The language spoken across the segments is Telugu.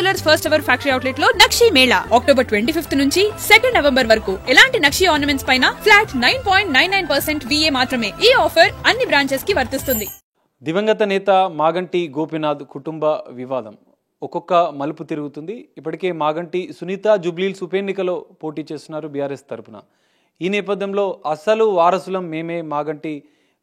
Jewellers first ever factory outlet లో నక్షి మేళా అక్టోబర్ 25 నుంచి 2 నవంబర్ వరకు ఎలాంటి నక్షి ఆర్నమెంట్స్ పైన ఫ్లాట్ 9.99% VA మాత్రమే. ఈ ఆఫర్ అన్ని బ్రాంచెస్ కి వర్తిస్తుంది. దివంగత నేత మాగంటి గోపీనాథ్ కుటుంబ వివాదం ఒక్కొక్క మలుపు తిరుగుతుంది. ఇప్పటికే మాగంటి సునీత జూబ్లీహిల్స్ ఉప ఎన్నికలో పోటీ చేస్తున్నారు బీఆర్ఎస్ తరపున. ఈ నేపథ్యంలో అసలు వారసులం మేమే మాగంటి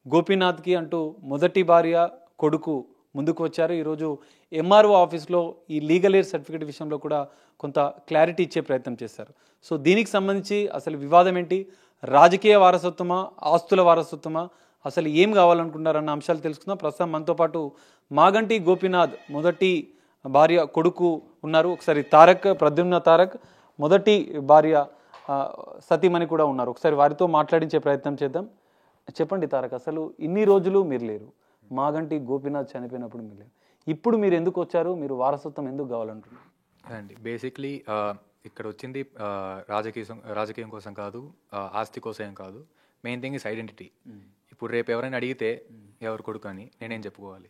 గోపీనాథ్కి అంటూ మొదటి భార్య కొడుకు ముందుకు వచ్చారు. ఈరోజు ఎంఆర్ఓ ఆఫీస్లో ఈ లీగల్ ఎయిర్ సర్టిఫికేట్ విషయంలో కూడా కొంత క్లారిటీ ఇచ్చే ప్రయత్నం చేశారు. సో దీనికి సంబంధించి అసలు వివాదం ఏంటి, రాజకీయ వారసత్వమా, ఆస్తుల వారసత్వమా, అసలు ఏం కావాలనుకుంటున్నారన్న అంశాలు తెలుసుకుందాం. ప్రస్తుతం మనతో పాటు మాగంటి గోపీనాథ్ మొదటి భార్య కొడుకు ఉన్నారు. ఒకసారి ప్రద్యుమ్న తారక్ మొదటి భార్య సతీమణి కూడా ఉన్నారు. ఒకసారి వారితో మాట్లాడించే ప్రయత్నం చేద్దాం. చెప్పండి తారక్, అసలు ఇన్ని రోజులు మీరు లేరు, మాగంటి గోపీనాథ్ చనిపోయినప్పుడు మీరు లేరు, ఇప్పుడు మీరు ఎందుకు వచ్చారు, మీరు వారసత్వం ఎందుకు కావాలంటున్నారు? అండి బేసిక్లీ ఇక్కడ వచ్చింది రాజకీయం కోసం కాదు, ఆస్తి కోసం ఏం కాదు. Main thing is identity. ఇప్పుడు రేపు ఎవరైనా అడిగితే ఎవరు కొడుకు అని నేనేం చెప్పుకోవాలి?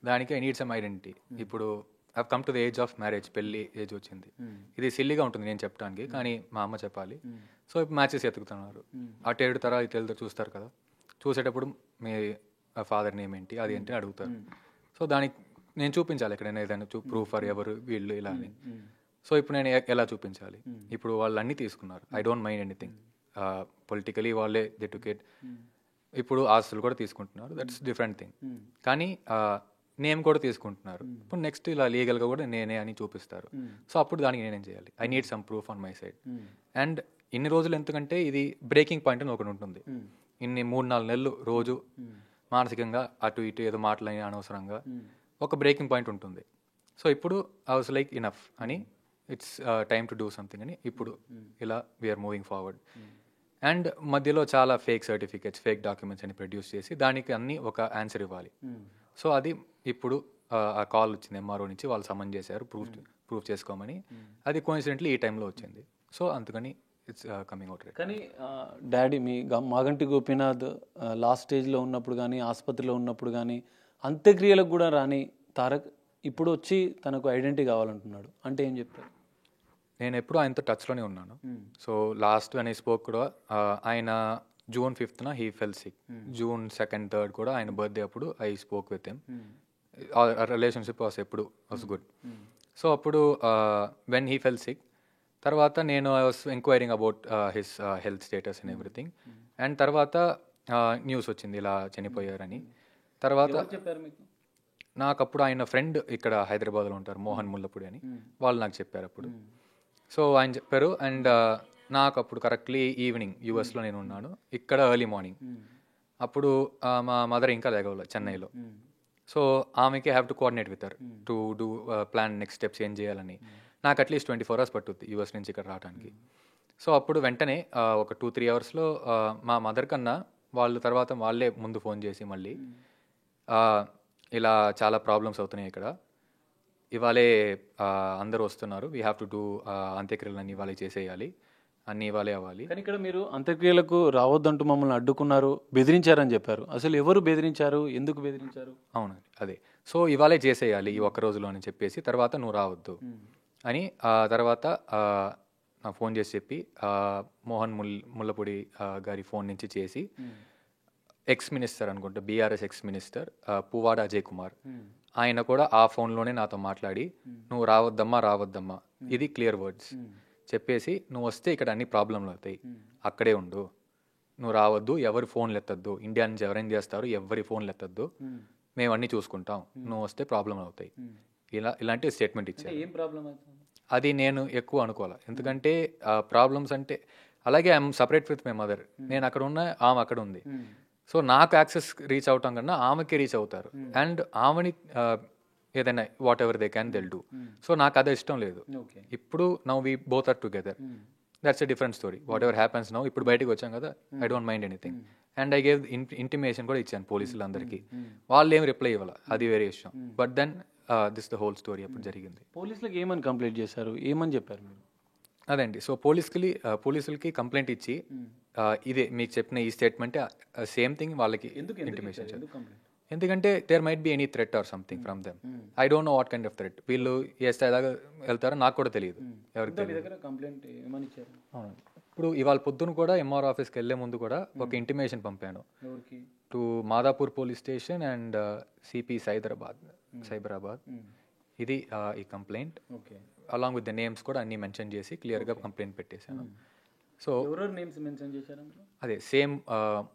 దానికి ఐ నీడ్ సమ్ ఐడెంటిటీ. ఇప్పుడు I come to the age of marriage, పెళ్లి ఏజ్ వచ్చింది. ఇది సిల్లీగా ఉంటుంది నేను చెప్పడానికి, కానీ మా అమ్మ చెప్పాలి. సో ఇప్పుడు మ్యాచెస్ ఎత్తుకుతున్నారు. అటు 7 తరాలు ఇటు చూస్తారు కదా, చూసేటప్పుడు మీ ఫాదర్ నేమ్ ఏంటి, అది ఏంటి అడుగుతారు. సో దానికి నేను చూపించాలి ఎక్కడైనా ఏదైనా ప్రూఫ్ ఫర్ ఎవరు వీళ్ళు ఇలా అని. సో ఇప్పుడు నేను ఎలా చూపించాలి? ఇప్పుడు వాళ్ళు అన్నీ తీసుకున్నారు. I don't mind anything. Politically వాళ్ళే దిట్టుకేట్. ఇప్పుడు ఆస్తులు కూడా తీసుకుంటున్నారు, దట్స్ డిఫరెంట్ థింగ్. కానీ నేమ్ కూడా తీసుకుంటున్నారు. ఇప్పుడు నెక్స్ట్ ఇలా లీగల్గా కూడా నేనే అని చూపిస్తారు. సో అప్పుడు దానికి నేనేం చేయాలి? I need some proof on my side. And ఇన్ని రోజులు ఎందుకంటే ఇది బ్రేకింగ్ పాయింట్ అని ఒకటి ఉంటుంది. ఇన్ని 3-4 నెలలు రోజు మానసికంగా అటు ఇటు ఏదో మాటలని అనవసరంగా ఒక బ్రేకింగ్ పాయింట్ ఉంటుంది. సో ఇప్పుడు ఐ వాస్ లైక్ ఇనఫ్ అని, it's time to do something అని ఇప్పుడు ఇలా వీఆర్ మూవింగ్ ఫార్వర్డ్. అండ్ మధ్యలో చాలా ఫేక్ సర్టిఫికేట్స్, ఫేక్ డాక్యుమెంట్స్ అని ప్రొడ్యూస్ చేసి దానికి అన్ని ఒక ఆన్సర్ ఇవ్వాలి. సో అది ఇప్పుడు ఆ కాల్ వచ్చింది ఎంఆర్ఓ నుంచి, వాళ్ళు సమన్ చేశారు ప్రూఫ్ చేసుకోమని. అది కోఇన్సిడెంట్లీ ఈ టైంలో వచ్చింది. సో అందుకని ఇట్స్ కమింగ్ అవుట్. కానీ డాడీ మీ మాగంటి గోపీనాథ్ లాస్ట్ స్టేజ్లో ఉన్నప్పుడు కానీ, ఆసుపత్రిలో ఉన్నప్పుడు కానీ, అంత్యక్రియలకు కూడా రాని తారక్ ఇప్పుడు వచ్చి తనకు ఐడెంటిటీ కావాలంటున్నాడు అంటే ఏం చెప్తారు? నేను ఎప్పుడు ఆయనతో టచ్లోనే ఉన్నాను. సో లాస్ట్ అని స్పోక్ కూడా ఆయన June 5th he fell sick. June 2nd, 3rd కూడా ఆయన బర్త్డే అప్పుడు I spoke with him. Relationship was good. So అప్పుడు వెన్ హీ ఫెల్ సిక్ తర్వాత నేను I was enquiring about his health status and everything. And తర్వాత న్యూస్ వచ్చింది ఇలా చనిపోయారని. తర్వాత నాకు అప్పుడు ఆయన ఫ్రెండ్ ఇక్కడ హైదరాబాద్లో ఉంటారు, మోహన్ ముల్లపూడి అని, వాళ్ళు నాకు చెప్పారు అప్పుడు. సో ఆయన చెప్పారు. అండ్ నాకు అప్పుడు కరెక్ట్లీ ఈవినింగ్ యూఎస్లో నేను ఉన్నాను, ఇక్కడ ఎర్లీ మార్నింగ్. అప్పుడు మా మదర్ ఇంకా లేగవాలి చెన్నైలో. సో ఆమెకి have to coordinate with her to do plan next steps ఏం చేయాలని. నాకు అట్లీస్ట్ 24 hours పట్టుద్ది యూఎస్ నుంచి ఇక్కడ రావడానికి. సో అప్పుడు వెంటనే ఒక 2-3 hours మా మదర్ కన్నా వాళ్ళు తర్వాత వాళ్ళే ముందు ఫోన్ చేసి మళ్ళీ ఇలా చాలా ప్రాబ్లమ్స్ అవుతున్నాయి ఇక్కడ, ఇవాళే అందరూ వస్తున్నారు, వీ హ్యావ్ టు డూ అంత్యక్రియలు అన్నీ ఇవాళే చేసేయాలి, అన్నీ ఇవాళే అవ్వాలి. కానీ ఇక్కడ మీరు అంత్యక్రియలకు రావద్దంటూ మమ్మల్ని అడ్డుకున్నారు, బెదిరించారని చెప్పారు. అసలు ఎవరు బెదిరించారు, ఎందుకు బెదిరించారు? అవునండి అదే. సో ఇవాళే చేసేయాలి ఈ ఒక్క రోజులో అని చెప్పేసి, తర్వాత నువ్వు రావద్దు అని తర్వాత నాకు ఫోన్ చేసి చెప్పి మోహన్ ముల్లపూడి గారి ఫోన్ నుంచి చేసి ఎక్స్ మినిస్టర్ అనుకుంటా, BRS ex minister Puvvada Ajay Kumar, ఆయన కూడా ఆ ఫోన్లోనే నాతో మాట్లాడి నువ్వు రావద్దమ్మా ఇది క్లియర్ వర్డ్స్ చెప్పేసి, నువ్వు వస్తే ఇక్కడ అన్ని ప్రాబ్లంలు అవుతాయి, అక్కడే ఉండు, నువ్వు రావద్దు, ఎవరి ఫోన్లు ఎత్తద్దు, ఇండియా నుంచి ఎవరైనా చేస్తారు ఎవరి ఫోన్లు ఎత్తద్దు, మేము అన్నీ చూసుకుంటాం, నువ్వు వస్తే ప్రాబ్లంలు అవుతాయి, ఇలాంటి స్టేట్మెంట్ ఇచ్చారు. ఏం ప్రాబ్లం అవుతుంది అది నేను ఎక్కువ అనుకోవాలి, ఎందుకంటే ప్రాబ్లమ్స్ అంటే అలాగే I'm separate with my mother, నేను అక్కడ ఉన్నా ఆమె అక్కడ ఉంది. సో నాకు యాక్సెస్ రీచ్ అవటం కన్నా ఆమెకి రీచ్ అవుతారు. అండ్ ఆమెని ఏదైనా whatever they can they'll do. So నాకు అదే ఇష్టం లేదు. ఇప్పుడు now we both are together, that's a different story. Whatever happens now, ఇప్పుడు బయటకు వచ్చాం కదా, I don't mind anything. And I gave intimation కూడా ఇచ్చాను పోలీసులందరికీ, వాళ్ళు ఏం రిప్లై ఇవ్వాలి అది వేరే విషయం. But then this the whole story అప్పుడు జరిగింది. పోలీసులకు ఏమని కంప్లైంట్ చేశారు, ఏమని చెప్పారు మీరు? అదండి. సో పోలీసులకి కంప్లైంట్ ఇచ్చి ఇదే మీకు చెప్పిన ఈ స్టేట్మెంట్ సేమ్ థింగ్ వాళ్ళకి ఇంటిమేషన్. ఎందుకంటే there might be any threat or something from them. I don't know what kind of threat. వీళ్ళు ఏ స్థాయి దాకా వెళ్తారో నాకు కూడా తెలియదు, ఎవరికి తెలియదు. కంప్లైంట్ ఏమని ఇచ్చారు? అవును. ఇప్పుడు ఇవాళ పొద్దున కూడా ఎంఆర్ ఆఫీస్కి వెళ్ళే ముందు కూడా ఒక ఇంటిమేషన్ పంపాను to Madhapur police station and CP Cyberabad. ఇది ఈ complaint along with the names కూడా అన్ని మెన్షన్ చేసి క్లియర్గా కంప్లైంట్ పెట్టేశాను. సో నేమ్స్ మెన్షన్ చేశారు? అదే same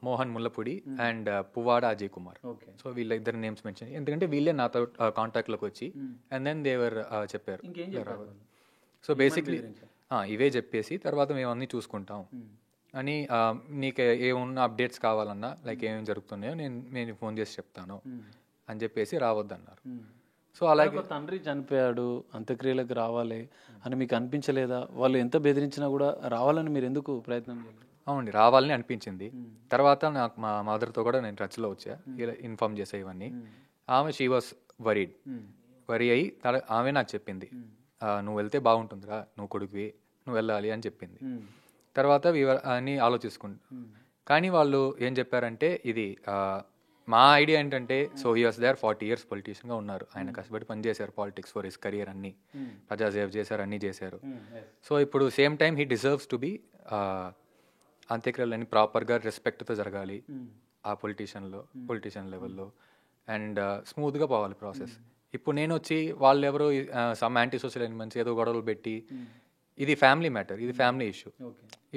Mohan Mullapudi and Puvvada Ajay Kumar. So వీళ్ళ ఇద్దరు నేమ్స్ మెన్షన్, ఎందుకంటే వీళ్ళే నాతో కాంటాక్ట్లోకి వచ్చి అండ్ దెన్ దేవర్ చెప్పారు. సో బేసిక్లీ ఇవే చెప్పేసి తర్వాత మేము అన్నీ చూసుకుంటాం అని, నీకు ఏమున్న అప్డేట్స్ కావాలన్నా లైక్ ఏమేమి జరుగుతున్నాయో నేను ఫోన్ చేసి చెప్తాను అని చెప్పేసి రావద్దన్నారు. సో అలాగే తండ్రి చనిపోయాడు, అంత్యక్రియలకు రావాలి అని మీకు అనిపించలేదా? వాళ్ళు ఎంత బెదిరించినా కూడా రావాలని మీరు ఎందుకు ప్రయత్నం చేయలేదు? అవునండి, రావాలని అనిపించింది. తర్వాత నాకు మా మదర్తో కూడా నేను టచ్లో వచ్చా, ఇలా ఇన్ఫార్మ్ చేసా ఇవన్నీ. ఆమె షీ వాస్ వరీ అయ్యి ఆమె నాకు చెప్పింది, నువ్వు వెళ్తే బాగుంటుందిరా, నువ్వు కొడుకువి, నువ్వు వెళ్ళాలి అని చెప్పింది. తర్వాత అని ఆలోచించుకుంటా, కానీ వాళ్ళు ఏం చెప్పారంటే ఇది మా ఐడియా ఏంటంటే, so he was there 40 years పొలిటీషియన్గా ఉన్నారు. ఆయన కష్టపడి పనిచేశారు పాలిటిక్స్ ఫర్ హిస్ కెరియర్, అన్ని ప్రజాసేవ చేశారు, అన్నీ చేశారు. సో ఇప్పుడు same time he deserves to be అంత్యక్రియలు అన్ని ప్రాపర్గా రెస్పెక్ట్తో జరగాలి ఆ పొలిటీషియన్ లెవెల్లో అండ్ స్మూత్గా పోవాలి ప్రాసెస్. ఇప్పుడు నేను వచ్చి వాళ్ళు ఎవరో సమ్ యాంటీ సోషల్ ఎలిమెంట్స్ ఏదో గొడవలు పెట్టి, ఇది ఫ్యామిలీ మ్యాటర్, ఇది family issue,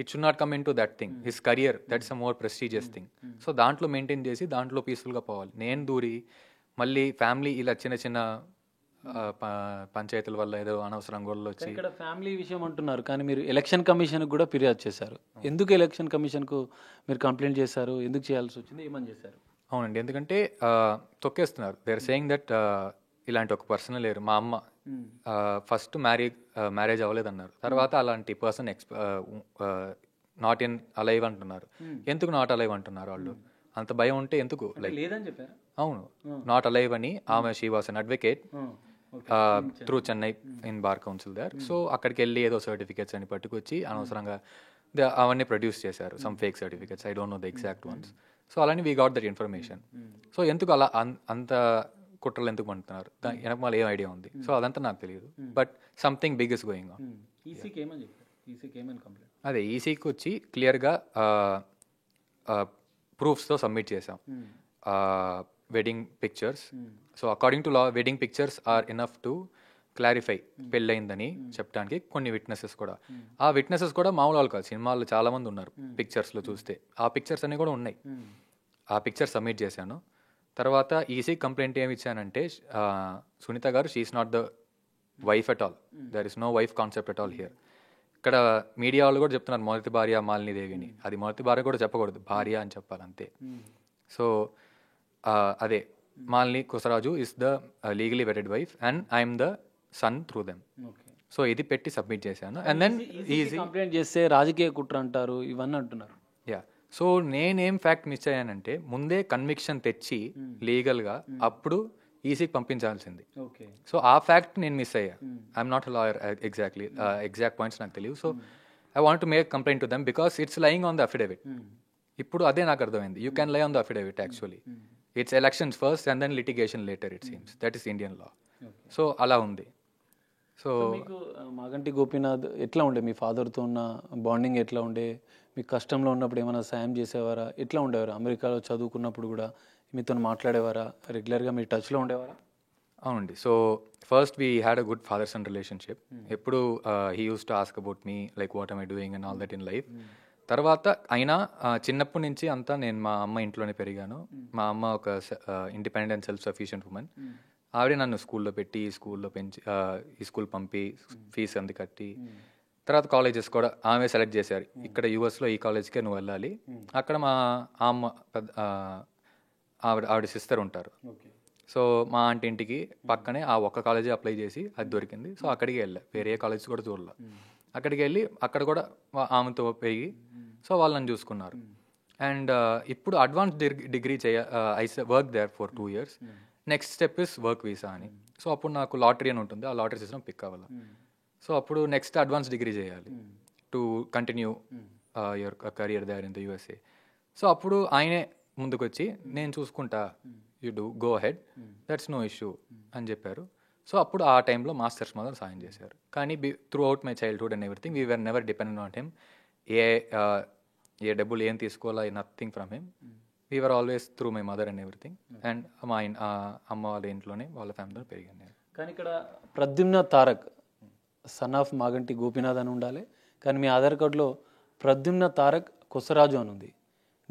it should not come in to that thing. His career, that's a more prestigious thing. So దాంట్లో మెయింటైన్ చేసి దాంట్లో పీస్ఫుల్గా పోవాలి. నేను దూరి మళ్ళీ ఫ్యామిలీ ఇలా చిన్న పంచాయతీల వల్ల ఏదో అనవసరం గొడవలు వచ్చి. ఇక్కడ ఫ్యామిలీ విషయం అంటున్నారు, కానీ మీరు ఎలక్షన్ కమిషన్కి కూడా ఫిర్యాదు చేశారు. ఎందుకు ఎలక్షన్ కమిషన్కు మీరు కంప్లైంట్ చేశారు? ఎందుకు చేయాల్సి వచ్చింది? ఏమని చేశారు? అవునండి, ఎందుకంటే తొక్కేస్తున్నారు. దే ఆర్ సేయింగ్ దట్ ఇలాంటి ఒక పర్సన్ లేరు. మా అమ్మ ఫస్ట్ మ్యారేజ్ అవ్వలేదన్నారు, తర్వాత అలాంటి పర్సన్ నాట్ ఇన్ అలైవ్ అంటున్నారు. ఎందుకు నాట్ అలైవ్ అంటున్నారు వాళ్ళు? అంత భయం ఉంటే ఎందుకు? లైక్ లేదని చెప్పారు. అవును, నాట్ అలైవ్ అని. ఆమె she was an advocate through Chennai in bar council there. So అక్కడికి వెళ్ళి ఏదో సర్టిఫికేట్స్ అని పట్టుకొచ్చి అనవసరంగా అవన్నీ ప్రొడ్యూస్ చేశారు, some fake certificates, I don't know the exact ones. So అలానే we got that information. So ఎందుకు అలా అంత కుట్రలు ఎందుకు పంటున్నారు, దానికి వెనక మళ్ళీ ఏం ఐడియా ఉంది? సో అదంతా నాకు తెలియదు, but something big is going on. అదే ఈసీకి వచ్చి క్లియర్గా ప్రూఫ్స్తో సబ్మిట్ చేసాం wedding pictures. So according to law wedding pictures are enough to clarify పెళ్ళయిందని చెప్పడానికి. కొన్ని విట్నెసెస్ కూడా, ఆ విట్నెసెస్ కూడా మామూలు వాళ్ళు కాదు, సినిమాల్లో చాలా మంది ఉన్నారు పిక్చర్స్లో చూస్తే. ఆ పిక్చర్స్ అన్ని కూడా ఉన్నాయి. ఆ పిక్చర్ సబ్మిట్ చేశాను. తర్వాత ఈసీ కంప్లైంట్ ఏమి ఇచ్చానంటే, Sunitha garu she is not the wife at all, there is no wife concept at all here. ఇక్కడ మీడియా వాళ్ళు కూడా చెప్తున్నారు మొదటి భార్య మాలిని దేవిని. అది మొదటి భార్య కూడా చెప్పకూడదు, భార్య అని చెప్పాలి అంతే. సో అదే Malini Kosaraju is the legally wedded wife and I'm the son through them. So ఇది పెట్టి సబ్మిట్ చేశాను. అండ్ దెన్ ఈజీ కంప్లైంట్ చేస్తే రాజకీయ కుట్ర అంటారు, ఇవన్నీ అంటున్నారు. యా, సో నేనేం ఫ్యాక్ట్ మిస్ అయ్యానంటే, ముందే కన్విక్షన్ తెచ్చి లీగల్గా అప్పుడు ఈసీకి పంపించాల్సింది. సో ఆ ఫ్యాక్ట్ నేను మిస్ అయ్యా. I'm not a lawyer exactly, exact points నాకు తెలియదు. So I want to make complaint to them because it's lying on the affidavit. ఇప్పుడు అదే నాకు అర్థమైంది, you can lie on the affidavit actually. It's elections first and then litigation later it seems. That is Indian law. So అలా ఉంది. సో మీకు మాగంటి గోపీనాథ్ ఎట్లా ఉండే? మీ ఫాదర్తో ఉన్న బాండింగ్ ఎట్లా ఉండే? మీకు కష్టంలో ఉన్నప్పుడు ఏమైనా సాయం చేసేవారా? ఎట్లా ఉండేవారా? అమెరికాలో చదువుకున్నప్పుడు కూడా మీతో మాట్లాడేవారా? రెగ్యులర్గా మీ టచ్లో ఉండేవారా? అవునండి. So first we had a good father son relationship. ఎప్పుడు he use to ask about me like what I'm I doing and all that in life. తర్వాత అయినా చిన్నప్పటి నుంచి అంతా నేను మా అమ్మ ఇంట్లోనే పెరిగాను. మా అమ్మ ఒక independent and self sufficient women. ఆవిడే నన్ను స్కూల్లో పెట్టి స్కూల్లో పెంచి ఈ స్కూల్ పంపి ఫీజు అంది కట్టి, తర్వాత కాలేజెస్ కూడా ఆమె సెలెక్ట్ చేశారు. ఇక్కడ యూఎస్లో ఈ కాలేజ్కే నువ్వు వెళ్ళాలి. అక్కడ మా అమ్మ ఆవిడ సిస్టర్ ఉంటారు. సో మా ఆంటీ ఇంటికి పక్కనే ఆ ఒక్క కాలేజీ అప్లై చేసి అది దొరికింది. సో అక్కడికి వెళ్ళా, వేరే కాలేజ్ కూడా చూడలే. అక్కడికి వెళ్ళి అక్కడ కూడా ఆమెతో పెరిగి సో వాళ్ళని చూసుకున్నారు. అండ్ ఇప్పుడు advance degree I work there for 2 years. Next step is work visa అని. సో అప్పుడు నాకు లాటరీ అని ఉంటుంది, ఆ లాటరీ సిస్టమ్ పిక్ అవ్వాలి. సో అప్పుడు నెక్స్ట్ అడ్వాన్స్ డిగ్రీ చేయాలి to continue your career there in the USA. So అప్పుడు ఆయనే ముందుకు వచ్చి నేను చూసుకుంటా, you do go head, that's no issue అని చెప్పారు. సో అప్పుడు ఆ టైంలో మాస్టర్స్ మాత్రం సాయం చేశారు. కానీ throughout my childhood and everything we were never dependent on him. ఏ డబ్బులు ఏం తీసుకోవాలా, nothing from him. We were always through my mother and everything. And మా అమ్మ వాళ్ళ ఇంట్లోనే వాళ్ళ ఫ్యామిలీలో పెరిగాను నేను. కానీ ఇక్కడ ప్రద్యుమ్న తారక్ సన్ ఆఫ్ మాగంటి గోపీనాథ్ అని ఉండాలి, కానీ మీ ఆధార్ కార్డులో ప్రద్యుమ్న తారక్ కొసరాజు అని ఉంది.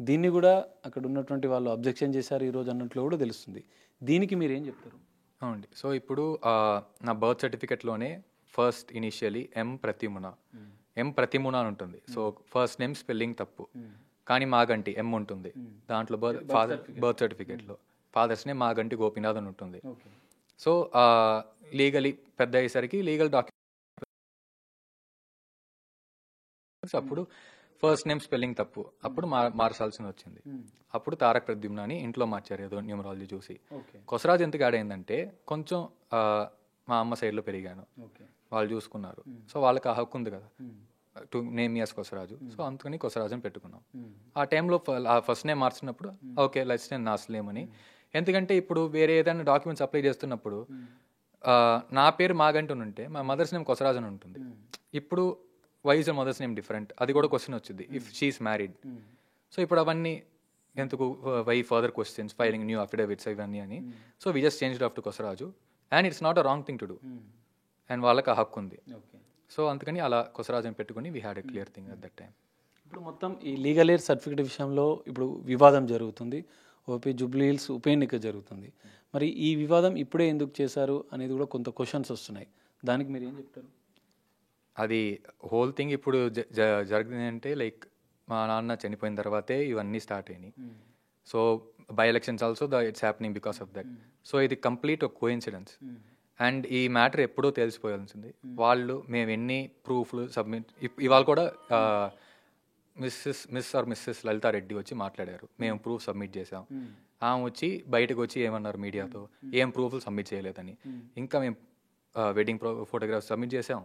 దీన్ని కూడా అక్కడ ఉన్నటువంటి వాళ్ళు అబ్జెక్షన్ చేశారు ఈరోజు అన్నట్లు కూడా తెలుస్తుంది. దీనికి మీరు ఏం చెప్తారు? అవునండి. సో ఇప్పుడు నా బర్త్ సర్టిఫికెట్లోనే ఫస్ట్ ఇనిషియలీ ఎం ప్రతిమున అని ఉంటుంది. సో ఫస్ట్ నేమ్ స్పెల్లింగ్ తప్పు, కానీ మాగంటి ఎం ఉంటుంది దాంట్లో. బర్త్ సర్టిఫికెట్లో ఫాదర్స్ నేమ్ మాగంటి గోపీనాథ్ అని ఉంటుంది. సో లీగలీ పెద్ద అయ్యేసరికి లీగల్ డాక్యుమెంట్స్ అప్పుడు ఫస్ట్ నేమ్ స్పెల్లింగ్ తప్పు, అప్పుడు మార్చాల్సి వచ్చింది. అప్పుడు తారక్ ప్రద్యుమ్న అని ఇంట్లో మార్చారు ఏదో న్యూమరాలజీ చూసి. కొసరాజు ఎందుకు యాడ్ అయిందంటే కొంచెం మా అమ్మ సైడ్లో పెరిగాను, వాళ్ళు చూసుకున్నారు. సో వాళ్ళకి ఆ హక్కు ఉంది కదా to name as Kosaraju. So అందుకని కొసరాజు అని పెట్టుకున్నాం. ఆ టైంలో ఫస్ట్ నేమ్ మార్చినప్పుడు ఓకే లెట్స్ నేమ్ నాస్లేమని. ఎందుకంటే ఇప్పుడు వేరే ఏదైనా డాక్యుమెంట్స్ అప్లై చేస్తున్నప్పుడు నా పేరు మాగంటి ఉంటే మా మదర్స్ నేమ్ కొసరాజు అని ఉంటుంది. ఇప్పుడు why is your mother's name different, అది కూడా క్వశ్చన్ వచ్చింది ఇఫ్ షీఈస్ మ్యారీడ్. సో ఇప్పుడు అవన్నీ ఎందుకు, why further questions, filing new affidavits ఇవన్నీ అని. So we just changed off to Kosaraju and it's not a wrong thing to do and వాళ్ళకి ఆ హక్కు ఉంది. సో అందుకని అలా కొసరాజు అని పెట్టుకుని we had a clear thing at that time. ఇప్పుడు మొత్తం ఈ లీగల్ ఎయిడ్ సర్టిఫికేట్ విషయంలో ఇప్పుడు వివాదం జరుగుతుంది. ఓపీ జూబ్లీ హిల్స్ ఉప ఎన్నిక జరుగుతుంది. మరి ఈ వివాదం ఇప్పుడే ఎందుకు చేశారు అనేది కూడా కొంత క్వశ్చన్స్ వస్తున్నాయి. దానికి మీరు ఏం చెప్తారు? అది హోల్ థింగ్ ఇప్పుడు జరిగింది అంటే లైక్ మా నాన్న చనిపోయిన తర్వాతే ఇవన్నీ స్టార్ట్ అయినాయి. So by elections also it's happening because of that. So ఇది కంప్లీట్ ఒక కోఇన్సిడెన్స్. అండ్ ఈ మ్యాటర్ ఎప్పుడో తెలిసిపోయాల్సింది. వాళ్ళు మేము ఎన్ని ప్రూఫ్లు సబ్మిట్, ఇవాళ కూడా మిస్సెస్ లలితారెడ్డి వచ్చి మాట్లాడారు, మేము ప్రూఫ్ సబ్మిట్ చేసాం. ఆమె వచ్చి బయటకు వచ్చి ఏమన్నారు మీడియాతో, ఏం ప్రూఫ్లు సబ్మిట్ చేయలేదని. ఇంకా మేము వెడ్డింగ్ ఫోటోగ్రాఫ్స్ సబ్మిట్ చేసాం,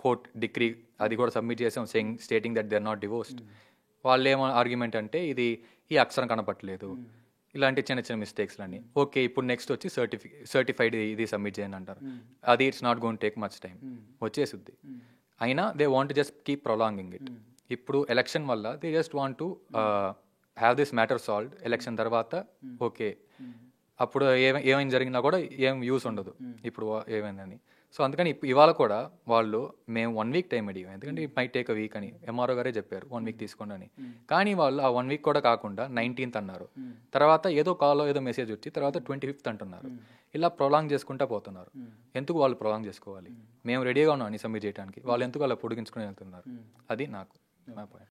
కోర్ట్ డిగ్రీ అది కూడా సబ్మిట్ చేసాం stating that they are not divorced. వాళ్ళు ఏమో ఆర్గ్యుమెంట్ అంటే ఇది ఈ అక్షరం కనపట్లేదు, ఇలాంటి చిన్న చిన్న మిస్టేక్స్లన్నీ. ఓకే ఇప్పుడు నెక్స్ట్ వచ్చి సర్టిఫైడ్ ఇది సబ్మిట్ చేయండి అంటారు. అది it's not gonna take much time, వచ్చేసిద్ది. అయినా they want just keep prolonging it. ఇప్పుడు ఎలక్షన్ వల్ల they just want to have this matter solved. Election తర్వాత ఓకే అప్పుడు ఏమైనా జరిగినా కూడా ఏం యూస్ ఉండదు ఇప్పుడు ఏమైందని. సో అందుకని ఇవాళ కూడా వాళ్ళు మేము 1 వీక్ టైం అడిగాం, ఎందుకంటే it might take a week అని ఎంఆర్ఓ గారే చెప్పారు 1 వీక్ తీసుకోండి అని. కానీ వాళ్ళు ఆ 1 వీక్ కూడా కాకుండా 19th అన్నారు. తర్వాత ఏదో కాల్లో ఏదో మెసేజ్ వచ్చి తర్వాత 25th అంటున్నారు. ఇలా ప్రొలాంగ్ చేసుకుంటా పోతున్నారు. ఎందుకు వాళ్ళు ప్రొలాంగ్ చేసుకోవాలి? మేము రెడీగా ఉన్నాం అని సబ్మిట్ చేయడానికి, వాళ్ళు ఎందుకు అలా పొడిగించుకుని వెళ్తున్నారు? అది నా పాయింట్.